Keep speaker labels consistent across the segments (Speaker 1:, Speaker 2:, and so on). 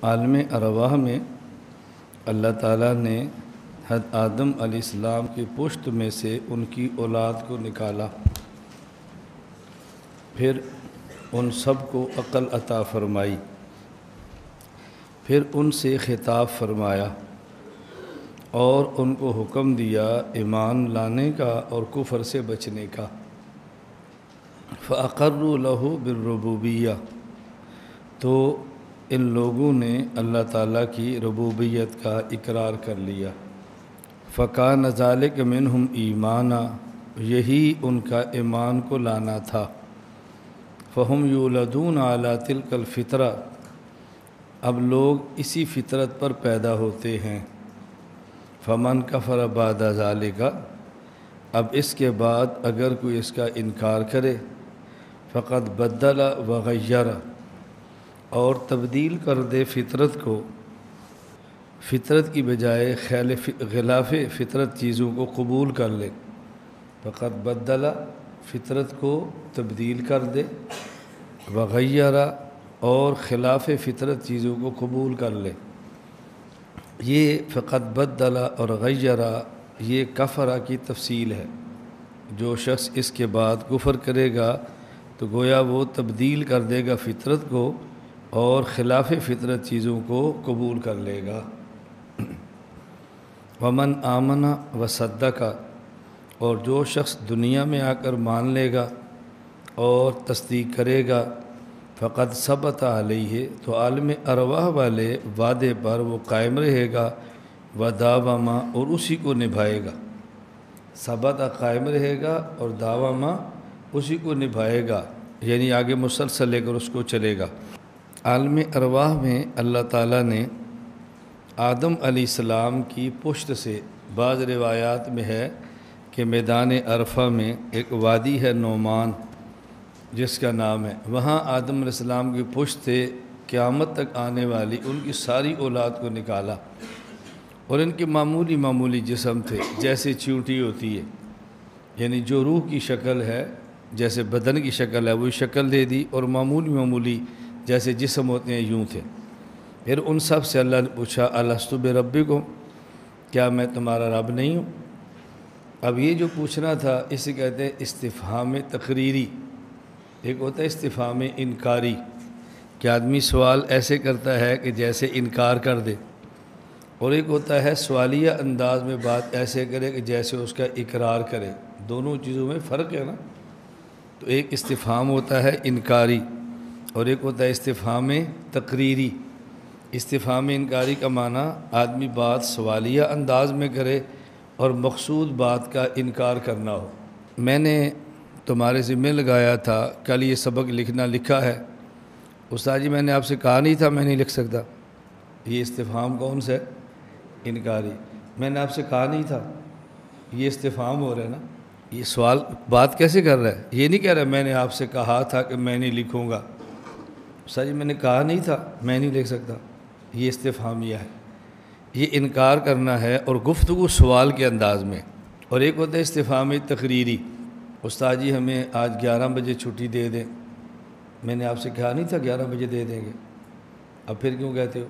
Speaker 1: عالم ارواح میں اللہ تعالیٰ نے حضرت آدم علیہ السلام کی پشت میں سے ان کی اولاد کو نکالا، پھر ان سب کو عقل عطا فرمائی، پھر ان سے خطاب فرمایا اور ان کو حکم دیا ایمان لانے کا اور کفر سے بچنے کا۔ فَأَقَرُّوا لَهُ بِالرُّبُوبِيَّةِ تو ان لوگوں نے اللہ تعالیٰ کی ربوبیت کا اقرار کر لیا۔ فَكَانَ ذَلِكَ مِنْهُمْ ایمانا یہی ان کا ایمان کو لانا تھا۔ فَهُمْ يُولَدُونَ عَلَى تِلْكَ الْفِطْرَةِ اب لوگ اسی فطرت پر پیدا ہوتے ہیں۔ فَمَنْ كَفَرَ بَعْدَ ذَلِكَ اب اس کے بعد اگر کوئی اس کا انکار کرے، فَقَدْ بَدَّلَ وَغَيَّرَ اور تبدیل کر دے فطرت کو، فطرت کی بجائے خلاف فطرت چیزوں کو قبول کر لے۔ فَقَدْ بَدَّلَ فطرت کو تبدیل کر دے، وغیرہ اور خلاف فطرت چیزوں کو قبول کر لے۔ یہ فقط بدلا اور غیرہ یہ کفرہ کی تفصیل ہے۔ جو شخص اس کے بعد کفر کرے گا تو گویا وہ تبدیل کر دے گا فطرت کو اور خلاف فطرت چیزوں کو قبول کر لے گا۔ ومن آمن وصدق اور جو شخص دنیا میں آ کر مان لے گا اور تصدیق کرے گا، فقط ثبت علیہ تو عالم ارواح والے وعدے پر وہ قائم رہے گا، وداوما اور اسی کو نبھائے گا۔ ثبت قائم رہے گا اور داوما اسی کو نبھائے گا، یعنی آگے مسلسل لے کر اس کو چلے گا۔ عالم ارواح میں اللہ تعالیٰ نے آدم علیہ السلام کی پشت سے، بعض روایات میں ہے کہ میدان عرفہ میں ایک وادی ہے نعمان جس کا نام ہے، وہاں آدم علیہ السلام کی پشت سے قیامت تک آنے والی ان کی ساری اولاد کو نکالا، اور ان کے معمولی جسم تھے، جیسے چیونٹی ہوتی ہے، یعنی جو روح کی شکل ہے جیسے بدن کی شکل ہے وہی شکل دے دی، اور معمولی جیسے جسم ہوتے ہیں یوں تھے۔ پھر ان سب سے اللہ نے پوچھا الست بربکم کیا میں تمہارا رب نہیں ہوں؟ اب یہ جو پوچھنا تھا اسے کہتے ہیں استفہام تقریری۔ ایک ہوتا ہے استفہام انکاری کہ آدمی سوال ایسے کرتا ہے کہ جیسے انکار کر دے، اور ایک ہوتا ہے سوالیہ انداز میں بات ایسے کرے کہ جیسے اس کا اقرار کرے۔ دونوں چیزوں میں فرق ہے نا۔ تو ایک استفہام ہوتا ہے انکاری اور ایک ہوتا ہے استفہام تقریری۔ استفہام انکاری کا معنی آدمی بات سوالیہ انداز میں کرے اور مقصود بات کا انکار کرنا ہو۔ میں نے تمہارے ذمہ لگایا تھا کل یہ سبق لکھا ہے، استاد جی میں نے آپ سے کہا نہیں تھا میں نہیں لکھ سکتا۔ یہ استفہام کون سا ہے؟ انکاری۔ میں نے آپ سے کہا نہیں تھا، یہ استفہام ہو رہا ہے نا۔ یہ سوال بات کیسے کر رہا ہے؟ یہ نہیں کہہ رہا میں نے آپ سے کہا تھا کہ میں نہیں لکھوں گا۔ استاد جی میں نے کہا نہیں تھا میں نہیں لکھ سکتا۔ یہ استفہامیہ ہے، یہ انکار کرنا ہے اور گفتگو سوال کے انداز میں۔ اور ایک ہوتا ہے استفہام تقریری، استاد جی ہمیں آج 11 بجے چھٹی دے دیں۔ میں نے آپ سے کہا نہیں تھا 11 بجے دے دیں گے، اب پھر کیوں کہتے ہو؟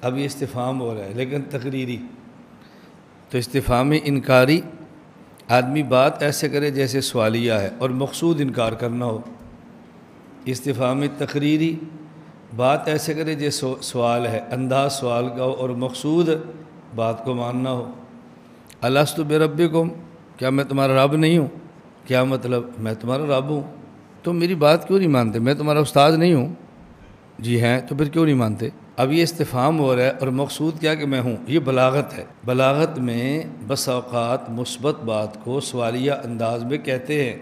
Speaker 1: اب یہ استفہام ہو رہا ہے لیکن تقریری۔ تو استفہام انکاری آدمی بات ایسے کرے جیسے سوالیہ ہے اور مقصود انکار کرنا ہو۔ استفہام تقریری بات ایسے کرے جیسے سوال ہے، انداز سوال کا ہو اور مقصود بات کو ماننا ہو۔ الست بربکم کیا میں تمہارا رب نہیں ہوں؟ کیا مطلب؟ میں تمہارا رب ہوں، تم میری بات کیوں نہیں مانتے؟ میں تمہارا استاد نہیں ہوں؟ جی ہیں، تو پھر کیوں نہیں مانتے؟ اب یہ استفہام ہو رہا ہے اور مقصود کیا کہ میں ہوں۔ یہ بلاغت ہے۔ بلاغت میں بس اوقات مثبت بات کو سوالیہ انداز میں کہتے ہیں۔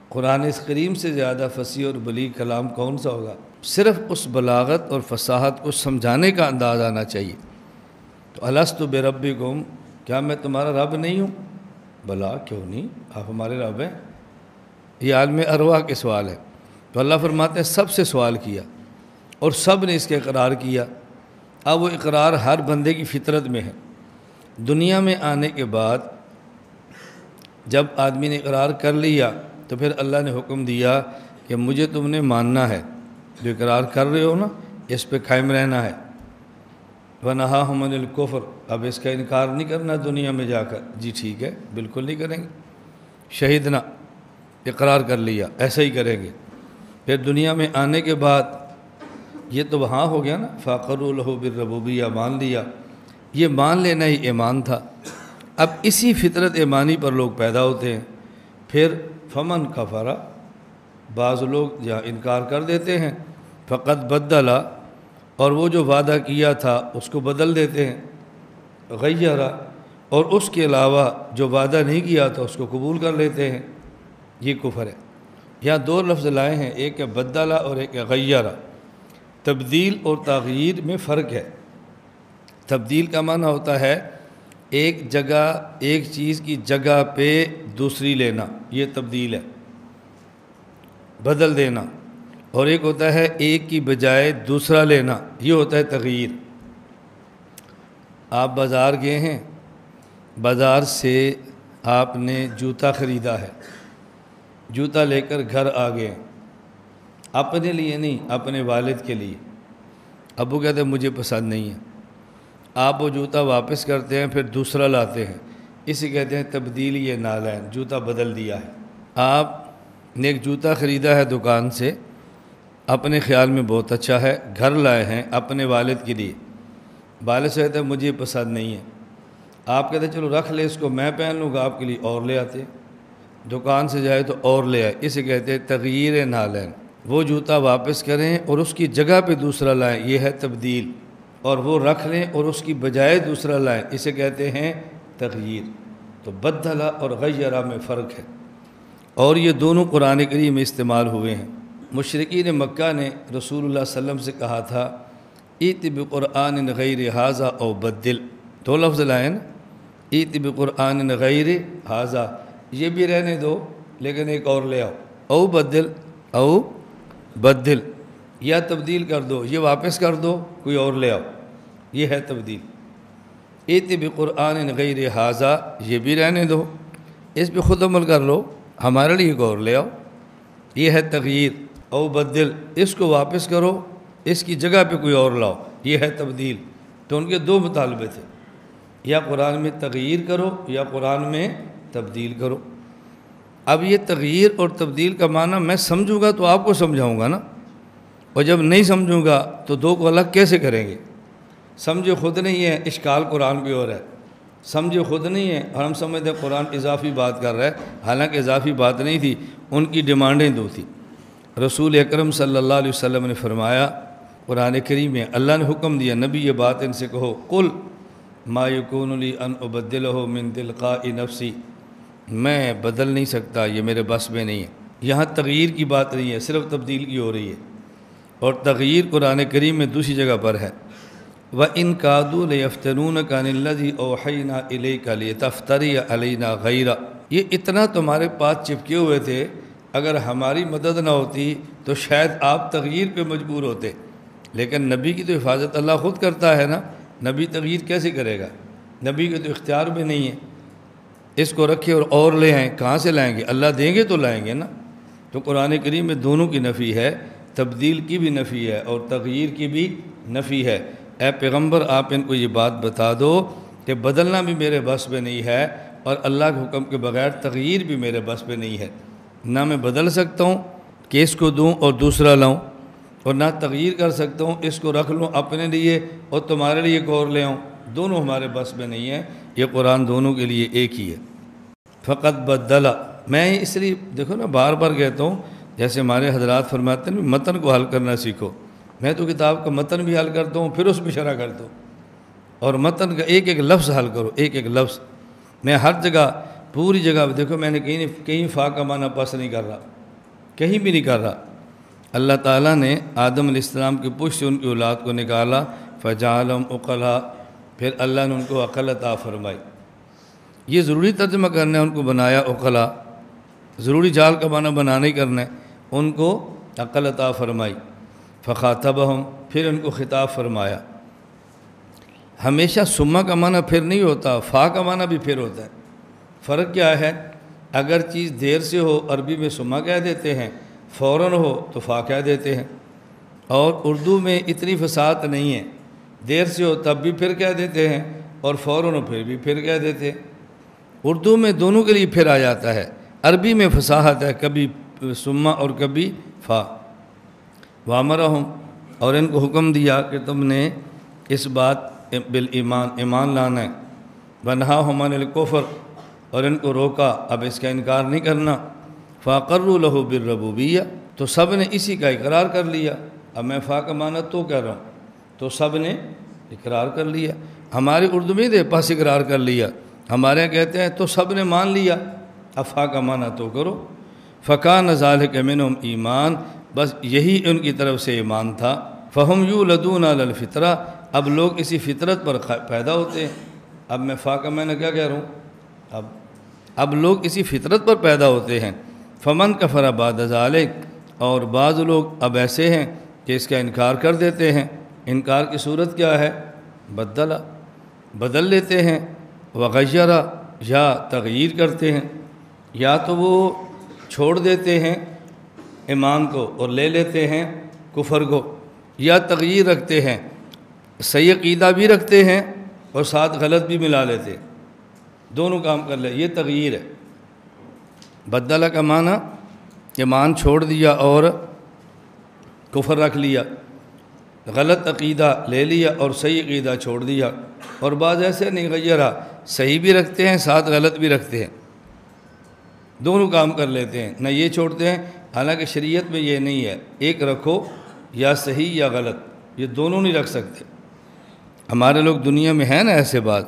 Speaker 1: قرآن کریم سے زیادہ فصیح اور بلیغ کلام کون سا ہوگا؟ صرف اس بلاغت اور فصاحت کو سمجھانے کا انداز آنا چاہیے۔ تو الست بربکم کیا میں تمہارا رب نہیں ہوں؟ بلا کیوں نہیں، آپ ہمارے رب ہیں۔ یہ عالم ارواح کے سوال ہے۔ تو اللہ فرماتے ہیں سب سے سوال کیا اور سب نے اس کا اقرار کیا۔ اب وہ اقرار ہر بندے کی فطرت میں ہے۔ دنیا میں آنے کے بعد جب آدمی نے اقرار کر لیا تو پھر اللہ نے حکم دیا کہ مجھے تم نے ماننا ہے۔ جو اقرار کر رہے ہو نا اس پہ قائم رہنا ہے۔ وَنَهَاهُمْ عَنِ الْكُفْرِ، اب اس کا انکار نہیں کرنا دنیا میں جا کر، جی ٹھیک ہے بالکل نہیں کریں گے، شہیدنا اقرار کر لیا، ایسا ہی کریں گے۔ پھر دنیا میں آنے کے بعد یہ تو وہاں ہو گیا نا، فَأَقَرُّوا لَهُ بِالرُّبُوبِيَّۃِ، مان لیا، یہ مان لینا ہی ایمان تھا۔ اب اسی فطرت ایمانی پر لوگ پیدا ہوتے ہیں۔ پھر فمن کفر، بعض لوگ جہاں انکار کر دیتے ہیں، فقط بدلا، اور وہ جو وعدہ کیا تھا اس کو بدل دیتے ہیں، غیرہ، اور اس کے علاوہ جو وعدہ نہیں کیا تھا اس کو قبول کر لیتے ہیں، یہ کفر ہے۔ یہاں دو لفظ لائے ہیں، ایک ہے بدلا اور ایک ہے غیرہ۔ تبدیل اور تغییر میں فرق ہے۔ تبدیل کا معنی ہوتا ہے ایک جگہ، ایک چیز کی جگہ پہ دوسری لینا، یہ تبدیل ہے، بدل دینا۔ اور ایک ہوتا ہے ایک کی بجائے دوسرا لینا، یہ ہوتا ہے تغییر۔ آپ بازار گئے ہیں، بازار سے آپ نے جوتا خریدا ہے، جوتا لے کر گھر آ گئے، اپنے لیے نہیں، اپنے والد کے لیے۔ ابو کہتے ہیں مجھے پسند نہیں ہے، آپ وہ جوتا واپس کرتے ہیں، پھر دوسرا لاتے ہیں، اسے کہتے ہیں تبدیل، یہ نالین، جوتا بدل دیا ہے۔ آپ نے ایک جوتا خریدا ہے دکان سے، اپنے خیال میں بہت اچھا ہے، گھر لائے ہیں اپنے والد کے لیے، والد سے کہتے ہیں مجھے پسند نہیں ہے، آپ کہتے ہیں چلو رکھ لے اس کو، میں پہن لوں گا، آپ کے لیے اور لے آتے، دکان سے جائے تو اور لے آئے، اسے کہتے ہیں تغییر نالین۔ وہ جوتا واپس کریں اور اس کی جگہ پہ دوسرا لائیں، یہ ہے تبدیل، اور وہ رکھ لیں اور اس کی بجائے دوسرا لائیں، اسے کہتے ہیں تغییر۔ تو بدلا اور غیرہ میں فرق ہے، اور یہ دونوں قرآن کریم میں استعمال ہوئے ہیں۔ مشرکین مکہ نے رسول اللہ صلی اللہ علیہ وسلم سے کہا تھا ایت بقرآن غیر ھذا او بدل، دو لفظ لائیں نا، ایت بقرآن غیر ھذا، یہ بھی رہنے دو لیکن ایک اور لے آؤ، او بدل، او بدل، یا تبدیل کر دو، یہ واپس کر دو، کوئی اور لے آؤ، یہ ہے تبدیل۔ ایت بقرآن غیر ھذا، یہ بھی رہنے دو، اس پہ خود عمل کر لو، ہمارے لیے ایک اور لے آؤ، یہ ہے تغییر۔ او بدل، اس کو واپس کرو، اس کی جگہ پہ کوئی اور لاؤ، یہ ہے تبدیل۔ تو ان کے دو مطالبے تھے، یا قرآن میں تغییر کرو یا قرآن میں تبدیل کرو۔ اب یہ تغییر اور تبدیل کا معنی میں سمجھوں گا تو آپ کو سمجھاؤں گا نا، اور جب نہیں سمجھوں گا تو دو کو الگ کیسے کریں گے؟ سمجھے خود نہیں ہے، اشکال قرآن کی اور ہے، سمجھے خود نہیں ہے اور ہم سمجھتے ہیں قرآن اضافی بات کر رہا ہے، حالانکہ اضافی بات نہیں تھی، ان کی ڈیمانڈیں دو تھی۔ رسول اکرم صلی اللہ علیہ وسلم نے فرمایا قرآن کریم میں، اللہ نے حکم دیا نبی یہ بات ان سے کہو، قل ما یکون لی ان ابدلہ من تلقاء نفسی، میں بدل نہیں سکتا، یہ میرے بس میں نہیں ہے۔ یہاں تغییر کی بات نہیں ہے، صرف تبدیل کی ہو رہی ہے، اور تغییر قرآن کریم میں دوسری جگہ پر ہے۔ وَإِن كَادُوا لَيَفْتِنُونَكَ عَنِ الَّذِي أَوْحَيْنَا إِلَيْكَ لِتَفْتَرِيَ عَلَيْنَا غَيْرَهُ، یہ اتنا تمہارے پاس چپکے ہوئے تھے، اگر ہماری مدد نہ ہوتی تو شاید آپ تغییر پہ مجبور ہوتے، لیکن نبی کی تو حفاظت اللہ خود کرتا ہے نا، نبی تغییر کیسے کرے گا؟ نبی کے تو اختیار میں نہیں ہے، اس کو رکھے اور لے آئیں، کہاں سے لائیں گے؟ اللہ دیں گے تو لائیں گے نا۔ تو قرآن کریم میں دونوں کی نفی ہے، تبدیل کی بھی نفی ہے اور تغییر کی بھی نفی ہے۔ اے پیغمبر آپ ان کو یہ بات بتا دو کہ بدلنا بھی میرے بس میں نہیں ہے، اور اللہ کے حکم کے بغیر تغییر بھی میرے بس میں نہیں ہے، نہ میں بدل سکتا ہوں کہ اس کو دوں اور دوسرا لاؤں، اور نہ تغییر کر سکتا ہوں اس کو رکھ لوں اپنے لیے اور تمہارے لیے ایک اور لے آؤں، دونوں ہمارے بس میں نہیں ہے، یہ قرآن دونوں کے لیے ایک ہی ہے۔ فقط بدلا، میں اس لیے دیکھو نا بار بار کہتا ہوں، جیسے ہمارے حضرات فرماتے ہیں متن کو حل کرنا سیکھو، میں تو کتاب کا متن بھی حل کرتا ہوں پھر اس پہ شرح کرتا ہوں، اور متن کا ایک ایک لفظ حل کرو، ایک ایک لفظ۔ میں ہر جگہ پوری جگہ دیکھو میں نے کہیں فا کا معنی پس نہیں کر رہا، کہیں بھی نہیں کر رہا۔ اللہ تعالیٰ نے آدم علیہ السلام کی پشت سے ان کی اولاد کو نکالا، فجعلہم عقلا، پھر اللہ نے ان کو عقل عطا فرمائی۔ یہ ضروری ترجمہ کرنا ہے، ان کو بنایا عقلا، ضروری جال کا معنی بنانا ہی کرنا ہے، ان کو عقل عطا فرمائی۔ فخاطبہم، پھر ان کو خطاب فرمایا۔ ہمیشہ سما کا معنی پھر نہیں ہوتا، فا کا معنی بھی پھر ہوتا ہے۔ فرق کیا ہے؟ اگر چیز دیر سے ہو عربی میں سما کہہ دیتے ہیں، فوراً ہو تو فا کہہ دیتے ہیں۔ اور اردو میں اتنی فصاحت نہیں ہے، دیر سے ہو تب بھی پھر کہہ دیتے ہیں اور فوراً ہو پھر بھی پھر کہہ دیتے ہیں۔ اردو میں دونوں کے لیے پھر آ جاتا ہے، عربی میں فصاحت ہے، کبھی سما اور کبھی فا۔ وامرہم، اور ان کو حکم دیا کہ تم نے اس بات بالایمان، ایمان لانا ہے۔ ونہاہم عن الکفر، اور ان کو روکا اب اس کا انکار نہیں کرنا۔ فاقروا لہ بالربوبیہ، تو سب نے اسی کا اقرار کر لیا۔ اب میں فا کا معنی تو کہہ رہا ہوں، تو سب نے اقرار کر لیا۔ ہماری اردو میں دے پاس اقرار کر لیا، ہمارے یہاں کہتے ہیں تو سب نے مان لیا، اب فا کا معنی تو کرو۔ فکان ذالک منہم ایمان، بس یہی ان کی طرف سے ایمان تھا۔ فہم یولدون علی الفطرہ، اب لوگ اسی فطرت پر پیدا ہوتے ہیں۔ اب میں فا کا معنی کیا کہہ رہا ہوں، اب لوگ اسی فطرت پر پیدا ہوتے ہیں۔ فمن کفر بعد ذالک، اور بعض لوگ اب ایسے ہیں کہ اس کا انکار کر دیتے ہیں۔ انکار کی صورت کیا ہے؟ بدل لیتے ہیں، وغیر، یا تغییر کرتے ہیں، یا تو وہ چھوڑ دیتے ہیں ایمان کو اور لے لیتے ہیں کفر کو، یا تغییر رکھتے ہیں، صحیح عقیدہ بھی رکھتے ہیں اور ساتھ غلط بھی ملا لیتے ہیں، دونوں کام کر لے، یہ تغییر ہے۔ بدلہ کا معنی ایمان چھوڑ دیا اور کفر رکھ لیا، غلط عقیدہ لے لیا اور صحیح عقیدہ چھوڑ دیا۔ اور بعض ایسے نہیں، غیرہ، صحیح بھی رکھتے ہیں ساتھ غلط بھی رکھتے ہیں، دونوں کام کر لیتے ہیں، نہ یہ چھوڑتے ہیں، حالانکہ شریعت میں یہ نہیں ہے، ایک رکھو، یا صحیح یا غلط، یہ دونوں نہیں رکھ سکتے۔ ہمارے لوگ دنیا میں ہیں نا ایسے، بات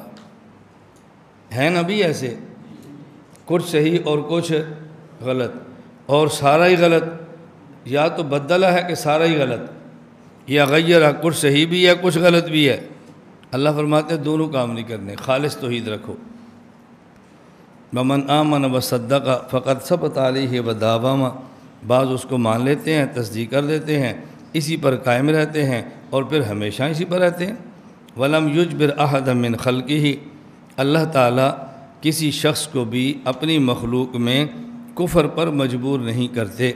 Speaker 1: ہیں نا بھی ایسے، کچھ صحیح اور کچھ غلط، اور سارا ہی غلط، یا تو بدلہ ہے کہ سارا ہی غلط، یا غیرہ، کچھ صحیح بھی ہے کچھ غلط بھی ہے۔ اللہ فرماتے ہیں دونوں کام نہیں کرنے، خالص توحید رکھو۔ ومن آمن وصدق فقد ثبت علیہ وداوم، بعض اس کو مان لیتے ہیں، تصدیق کر دیتے ہیں، اسی پر قائم رہتے ہیں اور پھر ہمیشہ اسی پر رہتے ہیں۔ ولم یجبر احد من خلقہ، اللہ تعالیٰ کسی شخص کو بھی اپنی مخلوق میں کفر پر مجبور نہیں کرتے۔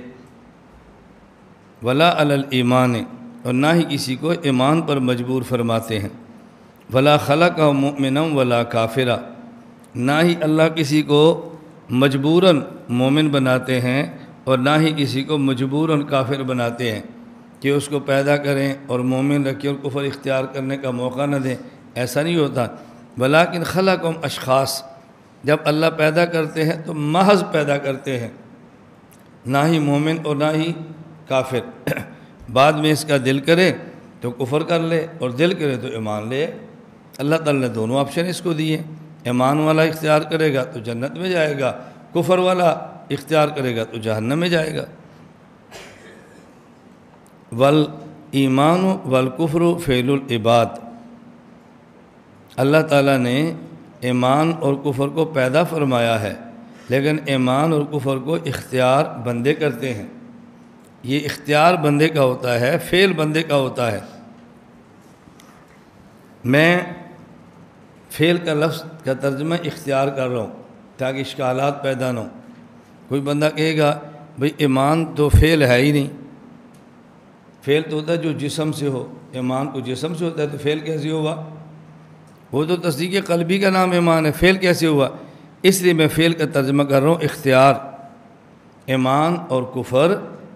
Speaker 1: ولا علی الایمان، اور نہ ہی کسی کو ایمان پر مجبور فرماتے ہیں۔ ولا خلقہ مؤمنا ولا کافرا، نہ ہی اللہ کسی کو مجبوراً مومن بناتے ہیں اور نہ ہی کسی کو مجبوراً کافر بناتے ہیں کہ اس کو پیدا کریں اور مومن رکھیں اور کفر اختیار کرنے کا موقع نہ دیں، ایسا نہیں ہوتا۔ ولیکن خلقہم اشخاص، جب اللہ پیدا کرتے ہیں تو محض پیدا کرتے ہیں، نہ ہی مومن اور نہ ہی کافر۔ بعد میں اس کا دل کرے تو کفر کر لے اور دل کرے تو ایمان لے۔ اللہ تعالیٰ نے دونوں آپشن اس کو دیے، ایمان والا اختیار کرے گا تو جنت میں جائے گا، کفر والا اختیار کرے گا تو جہنم میں جائے گا۔ والایمان والکفر فعل العباد، اللہ تعالیٰ نے ایمان اور کفر کو پیدا فرمایا ہے، لیکن ایمان اور کفر کو اختیار بندے کرتے ہیں۔ یہ اختیار بندے کا ہوتا ہے، فعل بندے کا ہوتا ہے۔ میں فعل کا لفظ کا ترجمہ اختیار کر رہا ہوں تاکہ اشکالات پیدا نہ ہوں۔ کوئی بندہ کہے گا بھئی ایمان تو فعل ہے ہی نہیں، فعل تو ہوتا ہے جو جسم سے ہو، ایمان کو جسم سے ہوتا ہے تو فعل کیسے ہوا؟ وہ تو تصدیق قلبی کا نام ایمان ہے، فعل کیسے ہوا؟ اس لیے میں فعل کا ترجمہ کر رہا ہوں اختیار۔ ایمان اور کفر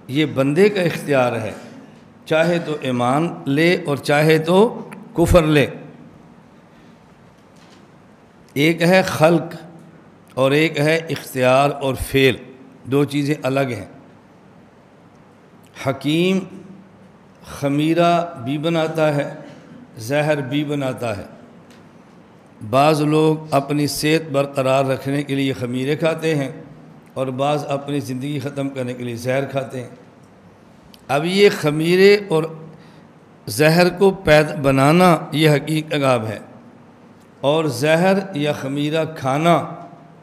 Speaker 1: یہ بندے کا اختیار ہے، چاہے تو ایمان لے اور چاہے تو کفر لے۔ ایک ہے خلق اور ایک ہے اختیار اور فعل، دو چیزیں الگ ہیں۔ حکیم خمیرہ بھی بناتا ہے، زہر بھی بناتا ہے۔ بعض لوگ اپنی صحت برقرار رکھنے کے لیے خمیرے کھاتے ہیں اور بعض اپنی زندگی ختم کرنے کے لیے زہر کھاتے ہیں۔ اب یہ خمیرے اور زہر کو بنانا یہ حقیقت کام ہے، اور زہر یا خمیرہ کھانا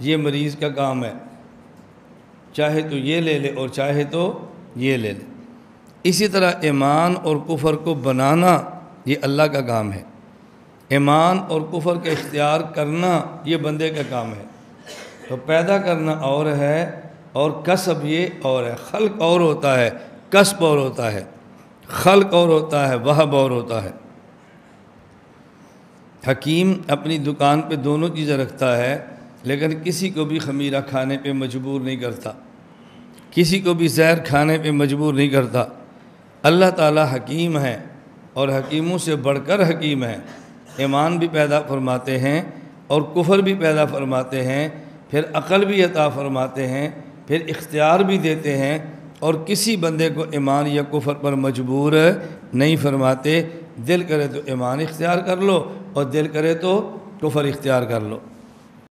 Speaker 1: یہ مریض کا کام ہے، چاہے تو یہ لے لے اور چاہے تو یہ لے لے۔ اسی طرح ایمان اور کفر کو بنانا یہ اللہ کا کام ہے، ایمان اور کفر کا اختیار کرنا یہ بندے کا کام ہے۔ تو پیدا کرنا اور ہے اور کسب یہ اور ہے، خلق اور ہوتا ہے، کسب اور ہوتا ہے۔ خلق اور ہوتا ہے، وہب اور ہوتا ہے۔ حکیم اپنی دکان پہ دونوں چیزیں رکھتا ہے، لیکن کسی کو بھی خمیرہ کھانے پہ مجبور نہیں کرتا، کسی کو بھی زہر کھانے پہ مجبور نہیں کرتا۔ اللہ تعالیٰ حکیم ہے اور حکیموں سے بڑھ کر حکیم ہے، ایمان بھی پیدا فرماتے ہیں اور کفر بھی پیدا فرماتے ہیں، پھر عقل بھی عطا فرماتے ہیں، پھر اختیار بھی دیتے ہیں، اور کسی بندے کو ایمان یا کفر پر مجبور نہیں فرماتے۔ دل کرے تو ایمان اختیار کر لو اور دل کرے تو کفر اختیار کر لو۔